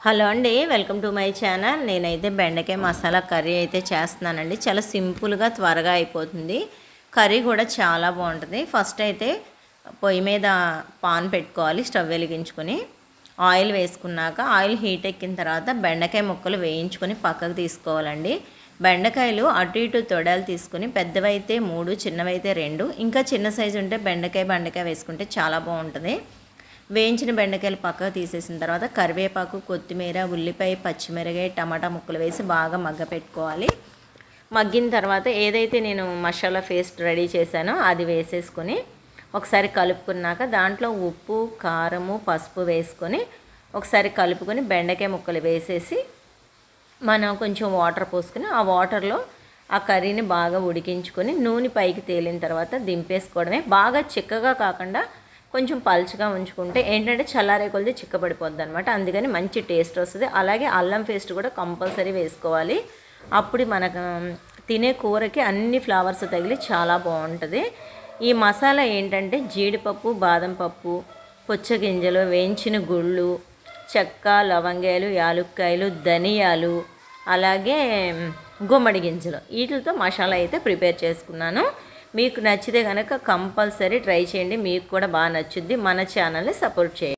Hello అండి, welcome to my channel. నేనైతే బెండకాయ మసాలా కర్రీ అయితే చేస్తున్నానండి. చాలా సింపుల్గా త్వరగా అయిపోతుంది. కర్రీ కూడా చాలా బాగుంటుంది. ఫస్ట్ అయితే పొయ్యి మీద పాన్ పెట్టుకోవాలి, స్టవ్ వెలిగించుకొని ఆయిల్ వేసుకున్నాక ఆయిల్ హీట్ ఎక్కిన తర్వాత బెండకాయ ముక్కలు వేయించుకొని పక్కకు తీసుకోవాలండి. బెండకాయలు అటు ఇటు తొడలు తీసుకుని పెద్దవైతే 3, చిన్నవైతే 2, ఇంకా చిన్న సైజు ఉంటే బెండకాయ వేసుకుంటే చాలా బాగుంటుంది. వేయించిన బెండకాయలు పక్కకు తీసేసిన తర్వాత కరివేపాకు, కొత్తిమీర, ఉల్లిపాయ, పచ్చిమిరకాయ, టమాటా ముక్కలు వేసి బాగా పెట్టుకోవాలి. మగ్గిన తర్వాత ఏదైతే నేను మసాలా పేస్ట్ రెడీ చేశానో అది వేసేసుకొని ఒకసారి కలుపుకున్నాక దాంట్లో ఉప్పు, కారము, పసుపు వేసుకొని ఒకసారి కలుపుకొని బెండకాయ ముక్కలు వేసేసి మనం కొంచెం వాటర్ పోసుకొని ఆ వాటర్లో ఆ కర్రీని బాగా ఉడికించుకొని నూనె పైకి తేలిన తర్వాత దింపేసుకోవడమే. బాగా చిక్కగా కాకుండా కొంచెం పల్చగా ఉంచుకుంటే ఏంటంటే చల్లారే కొద్ది చిక్కబడిపోద్ది అనమాట. అందుకని మంచి టేస్ట్ వస్తుంది. అలాగే అల్లం పేస్ట్ కూడా కంపల్సరీ వేసుకోవాలి. అప్పుడు మనకు తినే కూరకి అన్ని ఫ్లేవర్స్ తగిలి చాలా బాగుంటుంది. ఈ మసాలా ఏంటంటే జీడిపప్పు, బాదం పప్పు, పుచ్చగింజలు, వేయించిన గుళ్ళు, చెక్క, లవంగాలు, యాలుక్కాయలు, ధనియాలు, అలాగే గుమ్మడి గింజలు, వీటితో మసాలా అయితే ప్రిపేర్ చేసుకున్నాను. మీకు నచ్చితే కనుక కంపల్సరీ ట్రై చేయండి. మీకు కూడా బాగా నచ్చుద్ది. మన ఛానల్ని సపోర్ట్ చేయండి.